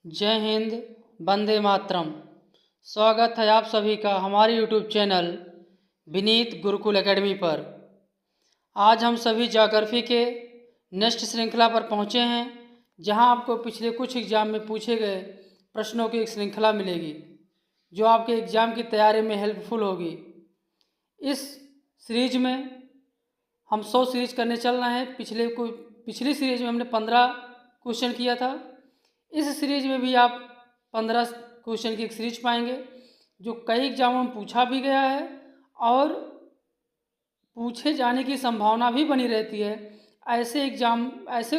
जय हिंद, वंदे मातरम। स्वागत है आप सभी का हमारे YouTube channel Vineet Gurukul academy पर। आज हम सभी ज्योग्राफी के नेक्स्ट श्रृंखला पर पहुंचे हैं, जहां आपको पिछले कुछ एग्जाम में पूछे गए प्रश्नों की एक श्रृंखला मिलेगी, जो आपके एग्ज़ाम की तैयारी में हेल्पफुल होगी। इस सीरीज में हम 100 सीरीज करने चल रहे हैं। पिछली सीरीज में हमने 15 क्वेश्चन किया था। इस सीरीज में भी आप 15 क्वेश्चन की एक सीरीज पाएंगे, जो कई एग्जामों में पूछा भी गया है और पूछे जाने की संभावना भी बनी रहती है। ऐसे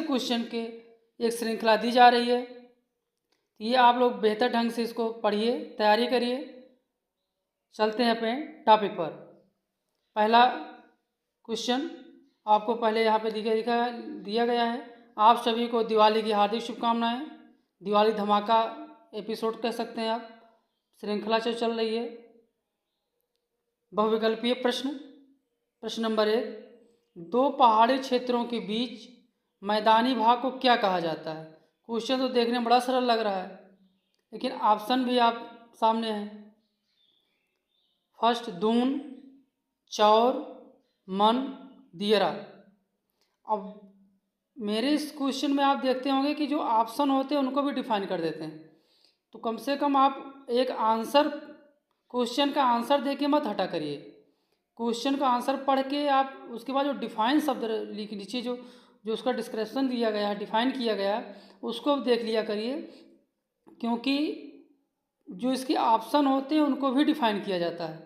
क्वेश्चन के एक श्रृंखला दी जा रही है। ये आप लोग बेहतर ढंग से इसको पढ़िए, तैयारी करिए। चलते हैं अपने टॉपिक पर। पहला क्वेश्चन आपको पहले यहाँ पे दिया गया है। आप सभी को दिवाली की हार्दिक शुभकामनाएं। दिवाली धमाका एपिसोड कह सकते हैं आप। श्रृंखला से चल रही है। बहुविकल्पीय प्रश्न नंबर 1, दो पहाड़ी क्षेत्रों के बीच मैदानी भाग को क्या कहा जाता है? क्वेश्चन तो देखने में बड़ा सरल लग रहा है, लेकिन ऑप्शन भी आप सामने हैं। फर्स्ट, दून, चौर, मन, दियरा। अब मेरे इस क्वेश्चन में आप देखते होंगे कि जो ऑप्शन होते हैं उनको भी डिफाइन कर देते हैं। तो कम से कम आप एक क्वेश्चन का आंसर दे के मत हटा करिए। क्वेश्चन का आंसर पढ़ के आप उसके बाद जो डिफाइन शब्द लिख नीचे जो उसका डिस्क्रिप्शन दिया गया है, डिफाइन किया गया है, उसको देख लिया करिए, क्योंकि जो इसके ऑप्शन होते हैं उनको भी डिफाइन किया जाता है।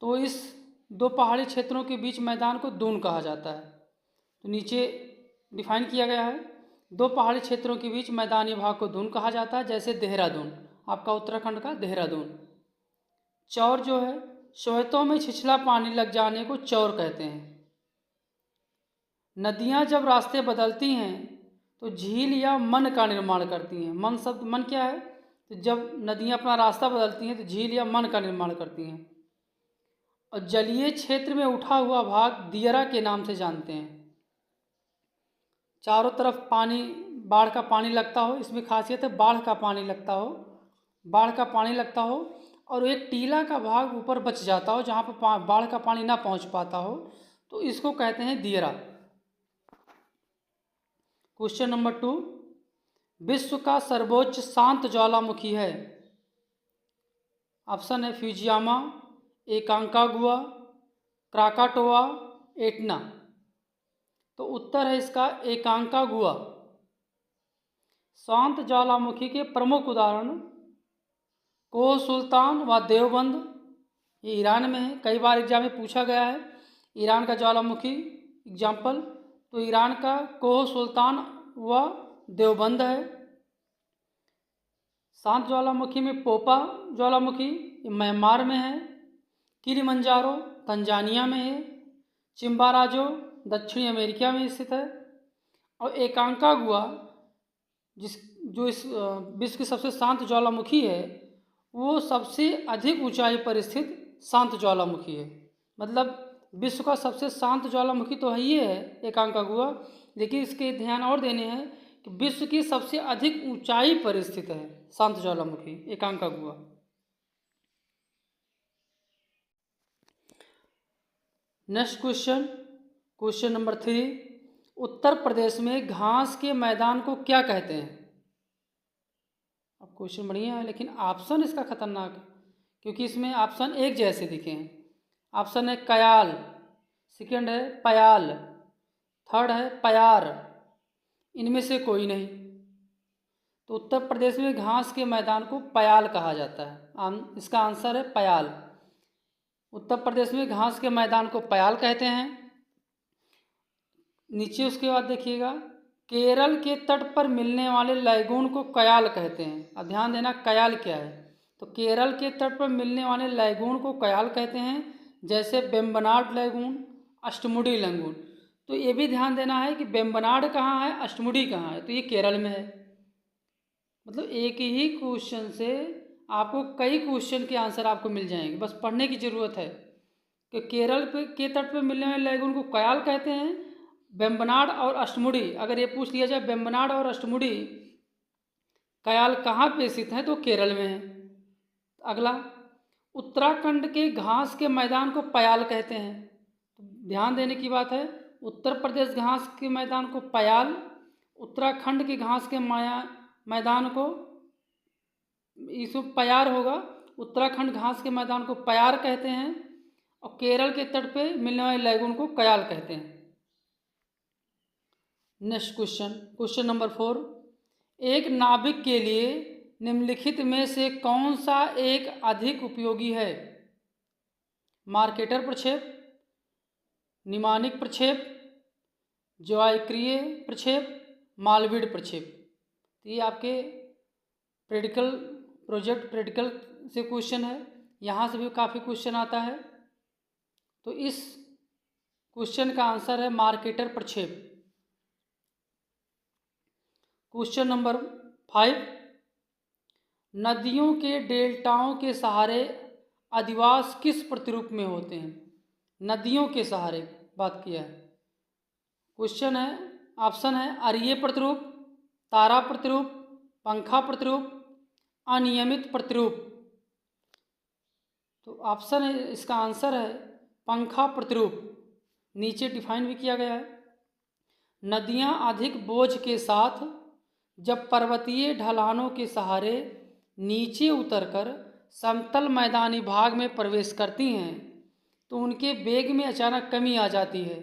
तो इस दो पहाड़ी क्षेत्रों के बीच मैदान को दून कहा जाता है। तो नीचे डिफाइन किया गया है, दो पहाड़ी क्षेत्रों के बीच मैदानी भाग को दून कहा जाता है, जैसे देहरादून, आपका उत्तराखंड का देहरादून। चौर जो है, सोहतों में छिछला पानी लग जाने को चौर कहते हैं। नदियाँ जब रास्ते बदलती हैं तो झील या मन का निर्माण करती हैं। मन क्या है? तो जब नदियाँ अपना रास्ता बदलती हैं तो झील या मन का निर्माण करती हैं। और जलीय क्षेत्र में उठा हुआ भाग दियरा के नाम से जानते हैं। चारों तरफ बाढ़ का पानी लगता हो, इसमें खासियत है बाढ़ का पानी लगता हो और एक टीला का भाग ऊपर बच जाता हो, जहाँ पर बाढ़ का पानी ना पहुँच पाता हो, तो इसको कहते हैं दियरा। क्वेश्चन नंबर 2, विश्व का सर्वोच्च शांत ज्वालामुखी है? ऑप्शन है फ्यूजियामा, एकांकागुआ, क्राकाटोआ, एटना। तो उत्तर है इसका एकांकागुआ। शांत ज्वालामुखी के प्रमुख उदाहरण कोह सुल्तान व देवबंद, ये ईरान में है। कई बार एग्जाम में पूछा गया है ईरान का ज्वालामुखी एग्जाम्पल। तो ईरान का कोह सुल्तान व देवबंद है। शांत ज्वालामुखी में पोपा ज्वालामुखी, ये म्यांमार में है। किलिमंजारो तंजानिया में है। चिम्बाराजो दक्षिणी अमेरिका में स्थित है। और एकांकागुआ जो इस विश्व की सबसे शांत ज्वालामुखी है, वो सबसे अधिक ऊंचाई पर स्थित शांत ज्वालामुखी है। मतलब विश्व का सबसे शांत ज्वालामुखी तो है ही है एकांकागुआ, लेकिन इसके ध्यान और देने हैं कि विश्व की सबसे अधिक ऊंचाई पर स्थित है शांत ज्वालामुखी एकांकागुआ। Next question number 3, Uttar Pradesh में घास के मैदान को क्या कहते हैं? अब क्वेश्चन बढ़िया है, लेकिन ऑप्शन इसका खतरनाक है, क्योंकि इसमें ऑप्शन एक जैसे दिखे हैं। ऑप्शन है कयाल, सेकंड है पयाल, थर्ड है पयार। इनमें से कोई नहीं। तो उत्तर प्रदेश में घास के मैदान को पयाल कहा जाता है। इसका आंसर है पयाल। उत्तर प्रदेश में घास के मैदान को पयाल कहते हैं। नीचे उसके बाद देखिएगा, केरल के तट पर मिलने वाले लैगून को कयाल कहते हैं। अब ध्यान देना कयाल क्या है। तो केरल के तट पर मिलने वाले लैगून को कयाल कहते हैं, जैसे वेम्बनाड लैगून, अष्टमुडी लैगून। तो ये भी ध्यान देना है कि वेम्बनाड कहाँ है, अष्टमुडी कहाँ है, तो ये केरल में है। मतलब एक ही क्वेश्चन से आपको कई क्वेश्चन के आंसर आपको मिल जाएंगे, बस पढ़ने की ज़रूरत है कि केरल के तट पर मिलने वाले लैगून को कयाल कहते हैं। वेम्बनाड और अष्टमुडी, अगर ये पूछ लिया जाए वेम्बनाड और अष्टमुडी कयाल कहाँ पे स्थित है? तो केरल में है। अगला, उत्तराखंड के घास के मैदान को पयाल कहते हैं। ध्यान देने की बात है, उत्तर प्रदेश घास के मैदान को पयाल, उत्तराखंड के घास के मैदान को, इसमें पयार होगा, उत्तराखंड घास के मैदान को पयार कहते हैं और केरल के तट पे मिलने वाले लैगून को कयाल कहते हैं। नेक्स्ट क्वेश्चन, क्वेश्चन नंबर 4, एक नाभिक के लिए निम्नलिखित में से कौन सा एक अधिक उपयोगी है? मार्केटर प्रक्षेप, निमानिक प्रक्षेप, ज्वायक्रिय प्रक्षेप, मालवीड प्रक्षेप। ये आपके प्रैक्टिकल प्रोजेक्ट प्रैक्टिकल से क्वेश्चन है, यहाँ से भी काफ़ी क्वेश्चन आता है। तो इस क्वेश्चन का आंसर है मार्केटर प्रक्षेप। क्वेश्चन नंबर 5, नदियों के डेल्टाओं के सहारे अधिवास किस प्रतिरूप में होते हैं? नदियों के सहारे बात किया है। क्वेश्चन है, ऑप्शन है अरीय प्रतिरूप, तारा प्रतिरूप, पंखा प्रतिरूप, अनियमित प्रतिरूप। तो ऑप्शन है, इसका आंसर है पंखा प्रतिरूप। नीचे डिफाइन भी किया गया है, नदियां अधिक बोझ के साथ जब पर्वतीय ढलानों के सहारे नीचे उतरकर समतल मैदानी भाग में प्रवेश करती हैं तो उनके वेग में अचानक कमी आ जाती है।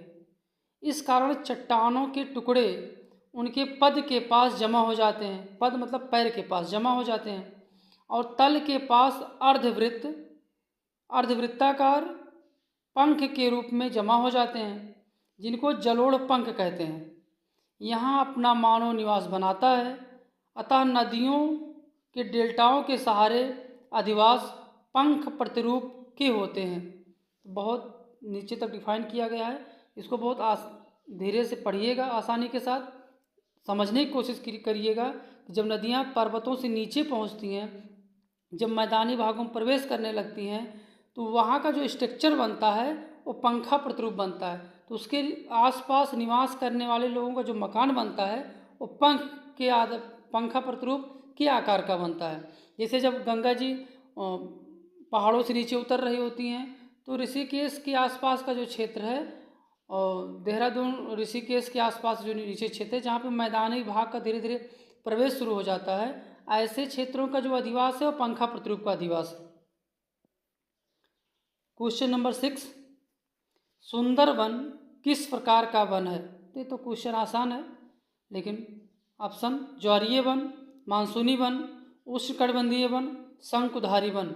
इस कारण चट्टानों के टुकड़े उनके पद के पास जमा हो जाते हैं, पद मतलब पैर के पास जमा हो जाते हैं, और तल के पास अर्धवृत्ताकार पंख के रूप में जमा हो जाते हैं, जिनको जलोढ़ पंख कहते हैं। यहाँ अपना मानव निवास बनाता है। अतः नदियों के डेल्टाओं के सहारे अधिवास पंख प्रतिरूप के होते हैं। बहुत नीचे तक डिफाइन किया गया है, इसको बहुत धीरे से पढ़िएगा, आसानी के साथ समझने की कोशिश करिएगा कि जब नदियाँ पर्वतों से नीचे पहुँचती हैं, जब मैदानी भागों में प्रवेश करने लगती हैं, तो वहाँ का जो स्ट्रक्चर बनता है वो पंखा प्रतिरूप बनता है। तो उसके आसपास निवास करने वाले लोगों का जो मकान बनता है वो पंखा प्रतिरूप के आकार का बनता है। जैसे जब गंगा जी पहाड़ों से नीचे उतर रही होती हैं तो ऋषिकेश के आसपास का जो क्षेत्र है और देहरादून ऋषिकेश के आसपास जो नीचे क्षेत्र है जहाँ पे मैदानी भाग का धीरे धीरे प्रवेश शुरू हो जाता है, ऐसे क्षेत्रों का जो अधिवास है वो पंखा प्रतिरूप का अधिवास है। क्वेश्चन नंबर 6, सुंदरवन किस प्रकार का वन है? ये तो क्वेश्चन आसान है, लेकिन ऑप्शन ज्वारीय वन, मानसूनी वन, उष्णकटिबंधीय वन, शंकुधारी वन।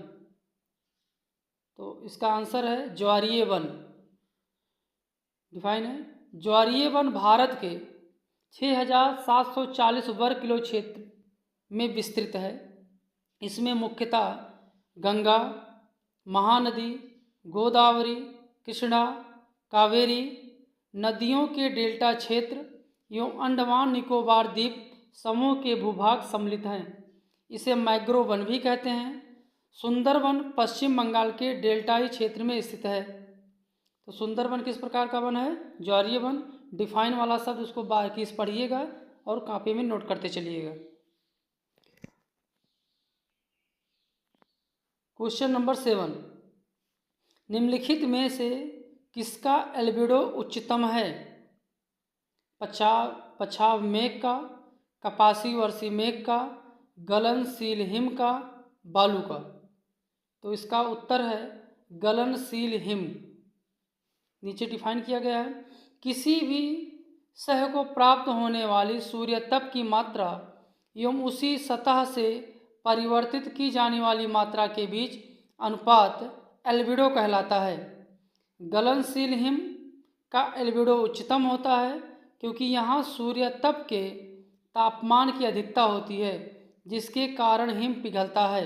तो इसका आंसर है ज्वारीय वन। डिफाइन है, ज्वारीय वन भारत के 6740 वर्ग किलो क्षेत्र में विस्तृत है। इसमें मुख्यतः गंगा, महानदी, गोदावरी, कृष्णा, कावेरी नदियों के डेल्टा क्षेत्र एवं अंडमान निकोबार द्वीप समूह के भूभाग सम्मिलित हैं। इसे मैंग्रोव वन भी कहते हैं। सुंदरवन पश्चिम बंगाल के डेल्टाई क्षेत्र में स्थित है। तो सुंदरवन किस प्रकार का वन है? ज्वारीय वन। डिफाइन वाला शब्द उसको बारीकी से पढ़िएगा और कॉपी में नोट करते चलिएगा। क्वेश्चन नंबर 7, निम्नलिखित में से किसका एल्बिडो उच्चतम है? पछाव मेघ का, कपासी वर्षी मेघ का, गलनशील हिम का, बालू का। तो इसका उत्तर है गलनशील हिम। नीचे डिफाइन किया गया है, किसी भी सह को प्राप्त होने वाली सूर्य तप की मात्रा एवं उसी सतह से परिवर्तित की जाने वाली मात्रा के बीच अनुपात एल्बिडो कहलाता है। गलनशील हिम का एल्बिडो उच्चतम होता है क्योंकि यहाँ सूर्य तप के तापमान की अधिकता होती है जिसके कारण हिम पिघलता है।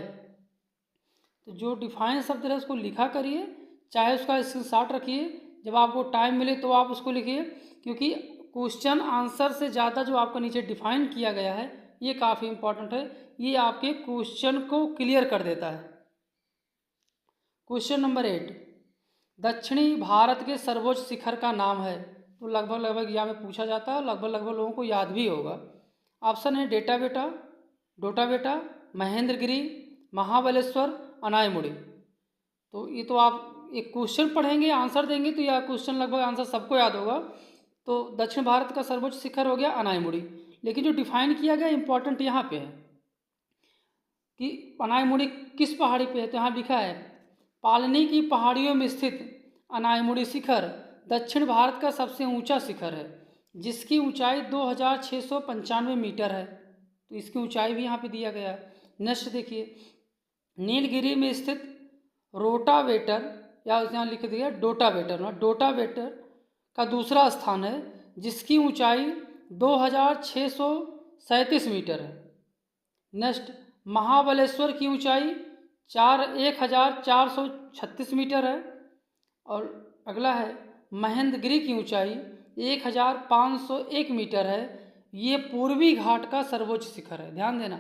तो जो डिफाइन शब्द है उसको लिखा करिए, चाहे उसका स्क्रीनशॉट रखिए, जब आपको टाइम मिले तो आप उसको लिखिए, क्योंकि क्वेश्चन आंसर से ज़्यादा जो आपका नीचे डिफाइन किया गया है ये काफ़ी इंपॉर्टेंट है, ये आपके क्वेश्चन को क्लियर कर देता है। क्वेश्चन नंबर 8, दक्षिणी भारत के सर्वोच्च शिखर का नाम है? तो लगभग यहाँ में पूछा जाता है, लगभग लोगों को याद भी होगा। ऑप्शन है डेटा बेटा, डोटाबेटा, महेंद्रगिरी, महाबलेश्वर, अनायमुड़ी। तो ये तो आप एक क्वेश्चन पढ़ेंगे, आंसर देंगे तो यह क्वेश्चन लगभग आंसर सबको याद होगा। तो दक्षिण भारत का सर्वोच्च शिखर हो गया अनायमुड़ी। लेकिन जो डिफाइन किया गया इंपॉर्टेंट यहाँ पे है कि अनायमुड़ी किस पहाड़ी पे है। तो यहाँ लिखा है पालनी की पहाड़ियों में स्थित अनायमुड़ी शिखर दक्षिण भारत का सबसे ऊंचा शिखर है, जिसकी ऊंचाई 2695 मीटर है। तो इसकी ऊंचाई भी यहाँ पे दिया गया है। नेक्स्ट देखिए, नीलगिरी में स्थित रोटावेटर, या यहाँ लिख दिया डोटावेटर ना, डोटावेटर का दूसरा स्थान है, जिसकी ऊंचाई 2637 मीटर है। नेक्स्ट, महाबलेश्वर की ऊंचाई 1436 मीटर है। और अगला है महेंद्रगिरी की ऊंचाई 1501 मीटर है। ये पूर्वी घाट का सर्वोच्च शिखर है। ध्यान देना,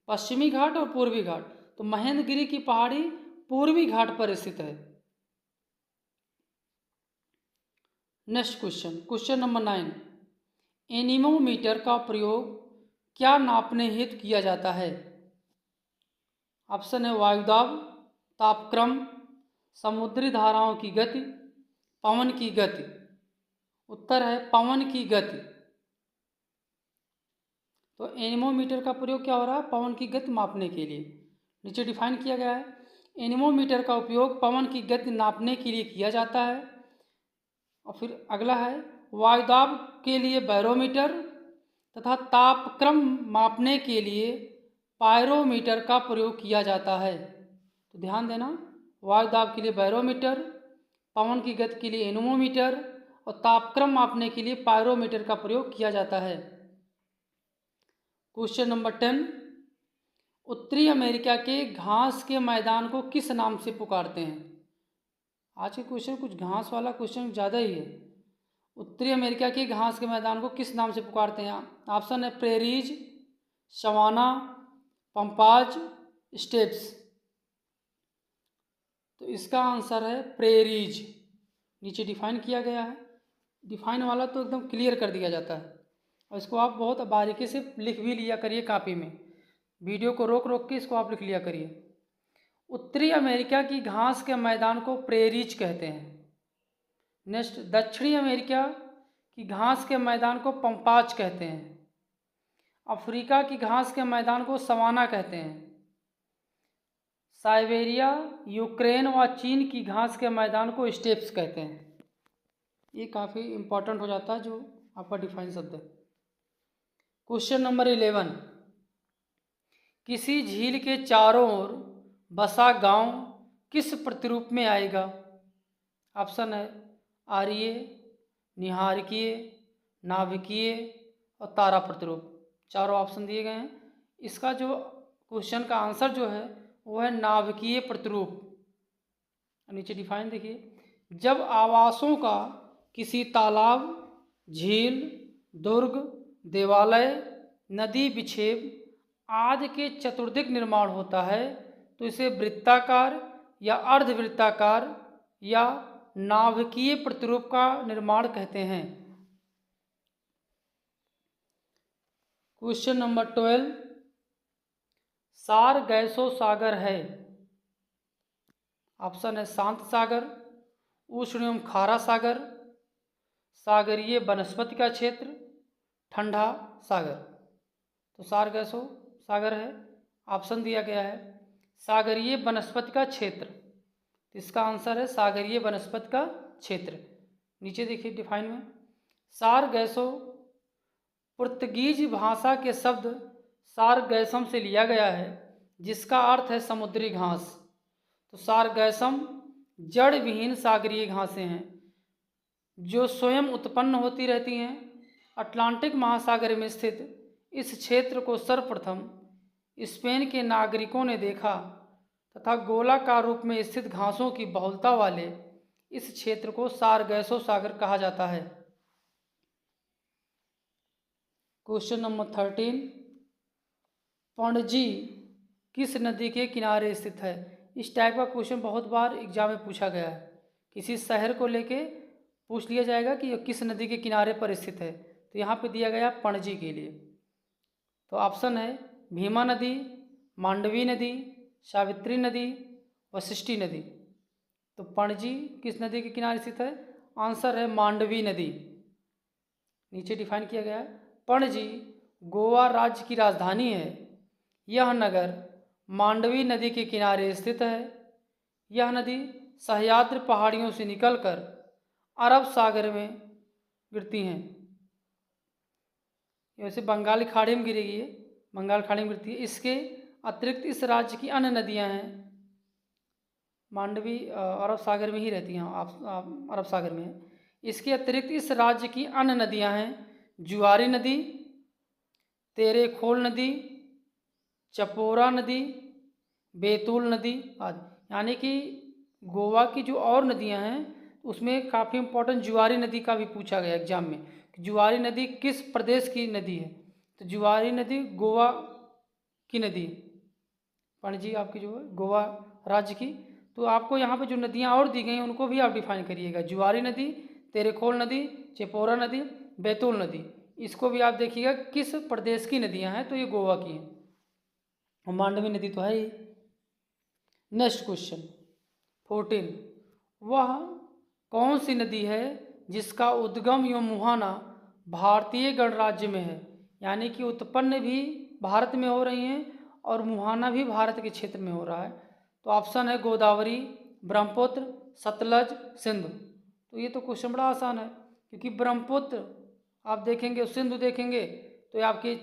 पश्चिमी घाट और पूर्वी घाट। तो महेंद्रगिरी की पहाड़ी पूर्वी घाट पर स्थित है। Next question, question number 9, anemometer का प्रयोग क्या नापने हेतु किया जाता है? ऑप्शन है वायुदाब, तापक्रम, समुद्री धाराओं की गति, पवन की गति। उत्तर है पवन की गति। तो एनीमोमीटर का प्रयोग क्या हो रहा है? पवन की गति मापने के लिए। नीचे डिफाइन किया गया है, एनीमोमीटर का उपयोग पवन की गति नापने के लिए किया जाता है। और फिर अगला है वायुदाब के लिए बैरोमीटर तथा तापक्रम मापने के लिए पायरोमीटर का प्रयोग किया जाता है। तो ध्यान देना, वायुदाब के लिए बैरोमीटर, पवन की गति के लिए एनीमोमीटर और तापक्रम मापने के लिए पायरोमीटर का प्रयोग किया जाता है। क्वेश्चन नंबर 10, उत्तरी अमेरिका के घास के मैदान को किस नाम से पुकारते हैं? आज के क्वेश्चन कुछ घास वाला क्वेश्चन ज़्यादा ही है। उत्तरी अमेरिका के घास के मैदान को किस नाम से पुकारते हैं? ऑप्शन है प्रेरीज, सवाना, पंपाज, स्टेप्स। तो इसका आंसर है प्रेरीज। नीचे डिफाइन किया गया है। डिफाइन वाला तो एकदम क्लियर कर दिया जाता है, और इसको आप बहुत बारीकी से लिख भी लिया करिए कापी में। वीडियो को रोक रोक के इसको आप लिख लिया करिए। उत्तरी अमेरिका की घास के मैदान को प्रेरीज कहते हैं। नेक्स्ट, दक्षिणी अमेरिका की घास के मैदान को पंपाज कहते हैं। अफ्रीका की घास के मैदान को सवाना कहते हैं। साइबेरिया, यूक्रेन व चीन की घास के मैदान को स्टेप्स कहते हैं। ये काफ़ी इम्पोर्टेंट हो जाता है जो आपका डिफाइन शब्द है। क्वेश्चन नंबर 11, किसी झील के चारों ओर बसा गांव किस प्रतिरूप में आएगा? ऑप्शन है आर्य, निहारकीय, नाभिकीय और तारा प्रतिरूप। चारों ऑप्शन दिए गए हैं। इसका जो क्वेश्चन का आंसर जो है वो है नाभिकीय प्रतिरूप। नीचे डिफाइन देखिए, जब आवासों का किसी तालाब, झील, दुर्ग, देवालय, नदी विक्षेप आदि के चतुर्दिक निर्माण होता है तो इसे वृत्ताकार या अर्धवृत्ताकार या नाभिकीय प्रतिरूप का निर्माण कहते हैं। क्वेश्चन नंबर 12, सार गैसो सागर है। ऑप्शन है शांत सागर, उष्ण एवं खारा सागर, सागरीय वनस्पति का क्षेत्र, ठंडा सागर। तो सार गैसो सागर है। ऑप्शन दिया गया है सागरीय वनस्पति का क्षेत्र। इसका आंसर है सागरीय वनस्पति का क्षेत्र। नीचे देखिए डिफाइन में, सार गैसो पुर्तगीज भाषा के शब्द सारगैसम से लिया गया है, जिसका अर्थ है समुद्री घास। तो सारगैसम जड़ विहीन सागरीय घासें हैं जो स्वयं उत्पन्न होती रहती हैं। अटलांटिक महासागर में स्थित इस क्षेत्र को सर्वप्रथम स्पेन के नागरिकों ने देखा तथा गोलाकार रूप में स्थित घासों की बहुलता वाले इस क्षेत्र को सारगैसो सागर कहा जाता है। क्वेश्चन नंबर 13, पणजी किस नदी के किनारे स्थित है? इस टाइप का क्वेश्चन बहुत बार एग्जाम में पूछा गया है। किसी शहर को लेके पूछ लिया जाएगा कि यह किस नदी के किनारे पर स्थित है। तो यहाँ पे दिया गया पणजी के लिए। तो ऑप्शन है भीमा नदी, मांडवी नदी, सावित्री नदी, वशिष्ठी नदी। तो पणजी किस नदी के किनारे स्थित है? आंसर है मांडवी नदी। नीचे डिफाइन किया गया है, पणजी गोवा राज्य की राजधानी है। यह नगर मांडवी नदी के किनारे स्थित है। यह नदी सह्याद्री पहाड़ियों से निकलकर अरब सागर में गिरती हैं। वैसे बंगाल की खाड़ी में गिरेगी, ये बंगाल खाड़ी में गिरती है। इसके अतिरिक्त इस राज्य की अन्य नदियां हैं। मांडवी अरब सागर में ही रहती हैं, आप अरब सागर में है। इसके अतिरिक्त इस राज्य की अन्य नदियां हैं जुआरी नदी, तेरेखोल नदी, चपोरा नदी, बैतूल नदी आदि। यानी कि गोवा की जो और नदियां हैं उसमें काफ़ी इम्पोर्टेंट जुआरी नदी का भी पूछा गया एग्जाम में कि जुआरी नदी किस प्रदेश की नदी है। तो जुआरी नदी गोवा की नदी, पणजी आपकी जो है गोवा राज्य की। तो आपको यहाँ पे जो नदियाँ और दी गई हैं उनको भी आप डिफाइन करिएगा। जुआरी नदी, तेरेखोल नदी, चपोरा नदी, बैतूल नदी, इसको भी आप देखिएगा किस प्रदेश की नदियाँ हैं। तो ये गोवा की हैं और मांडवी नदी तो है ही। नेक्स्ट क्वेश्चन 14, वह कौन सी नदी है जिसका उद्गम एवं मुहाना भारतीय गणराज्य में है? यानी कि उत्पन्न भी भारत में हो रही हैं और मुहाना भी भारत के क्षेत्र में हो रहा है। तो ऑप्शन है गोदावरी, ब्रह्मपुत्र, सतलज, सिंधु। तो ये तो क्वेश्चन बड़ा आसान है क्योंकि ब्रह्मपुत्र आप देखेंगे, सिंधु देखेंगे तो ये आपके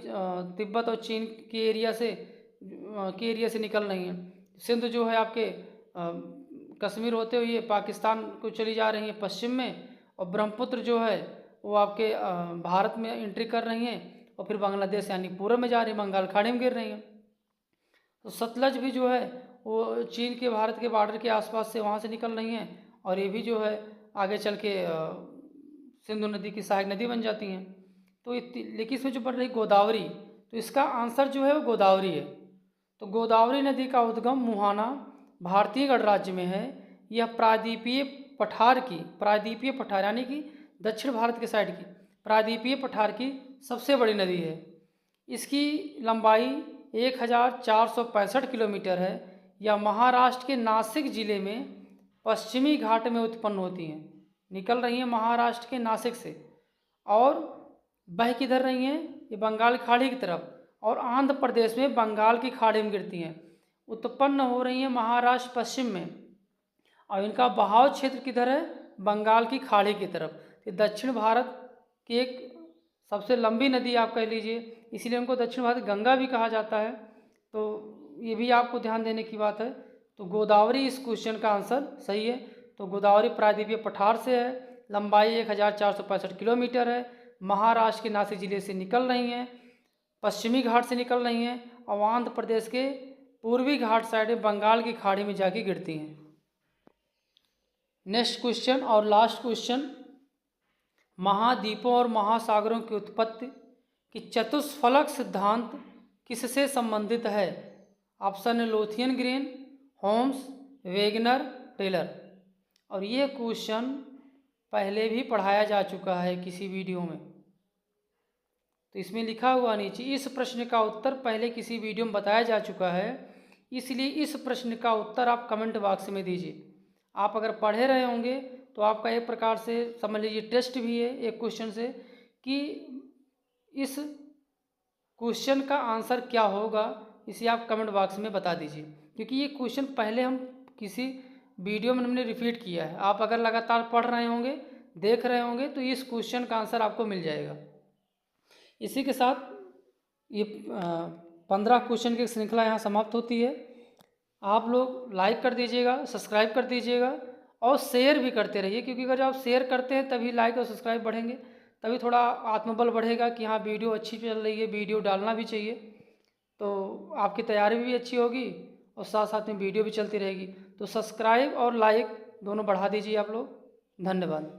तिब्बत और चीन के एरिया से निकल रही हैं। सिंधु जो है आपके कश्मीर होते हुए पाकिस्तान को चली जा रही हैं पश्चिम में, और ब्रह्मपुत्र जो है वो आपके भारत में एंट्री कर रही हैं और फिर बांग्लादेश यानी पूर्व में जा रही हैं, बंगाल खाड़ी में गिर रही हैं। तो सतलज भी जो है वो चीन के भारत के बॉर्डर के आसपास से वहाँ से निकल रही हैं और ये भी जो है आगे चल के सिंधु नदी की सहायक नदी बन जाती हैं। तो लेकिन इसमें जो बढ़ रही गोदावरी, तो इसका आंसर जो है वो गोदावरी है। तो गोदावरी नदी का उद्गम मुहाना भारतीय गणराज्य में है। यह प्रायद्वीपीय पठार यानी कि दक्षिण भारत के साइड की प्रायद्वीपीय पठार की सबसे बड़ी नदी है। इसकी लंबाई 1465 किलोमीटर है। यह महाराष्ट्र के नासिक जिले में पश्चिमी घाट में उत्पन्न होती हैं, निकल रही हैं महाराष्ट्र के नासिक से और बह किधर रही हैं? ये बंगाल की खाड़ी की तरफ, और आंध्र प्रदेश में बंगाल की खाड़ी में गिरती हैं। उत्पन्न हो रही हैं महाराष्ट्र पश्चिम में और इनका बहाव क्षेत्र किधर है? बंगाल की खाड़ी की तरफ। ये दक्षिण भारत की एक सबसे लंबी नदी आप कह लीजिए, इसीलिए उनको दक्षिण भारत गंगा भी कहा जाता है। तो ये भी आपको ध्यान देने की बात है। तो गोदावरी इस क्वेश्चन का आंसर सही है। तो गोदावरी प्रायद्वीपीय पठार से है, लंबाई 1465 किलोमीटर है, महाराष्ट्र के नासिक जिले से निकल रही हैं, पश्चिमी घाट से निकल रही हैं और आंध्र प्रदेश के पूर्वी घाट साइड में बंगाल की खाड़ी में जाके गिरती हैं। नेक्स्ट क्वेश्चन और लास्ट क्वेश्चन, महाद्वीपों और महासागरों की उत्पत्ति की चतुष्फलक सिद्धांत किससे संबंधित है? ऑप्शन है Lothian Green, Holmes, Wagner, Taylor. और ये क्वेश्चन पहले भी पढ़ाया जा चुका है किसी वीडियो में। तो इसमें लिखा हुआ नीचे, इस प्रश्न का उत्तर पहले किसी वीडियो में बताया जा चुका है, इसलिए इस प्रश्न का उत्तर आप कमेंट बॉक्स में दीजिए। आप अगर पढ़े रहे होंगे तो आपका एक प्रकार से समझ लीजिए टेस्ट भी है एक क्वेश्चन से कि इस क्वेश्चन का आंसर क्या होगा, इसे आप कमेंट बॉक्स में बता दीजिए। क्योंकि ये क्वेश्चन पहले हम किसी वीडियो में हमने रिपीट किया है। आप अगर लगातार पढ़ रहे होंगे, देख रहे होंगे तो इस क्वेश्चन का आंसर आपको मिल जाएगा। इसी के साथ ये 15 क्वेश्चन की श्रृंखला यहाँ समाप्त होती है। आप लोग लाइक कर दीजिएगा, सब्सक्राइब कर दीजिएगा और शेयर भी करते रहिए, क्योंकि अगर आप शेयर करते हैं तभी लाइक और सब्सक्राइब बढ़ेंगे, तभी थोड़ा आत्मबल बढ़ेगा कि हाँ वीडियो अच्छी चल रही है, वीडियो डालना भी चाहिए। तो आपकी तैयारी भी अच्छी होगी और साथ साथ में वीडियो भी चलती रहेगी। तो सब्सक्राइब और लाइक दोनों बढ़ा दीजिए आप लोग। धन्यवाद।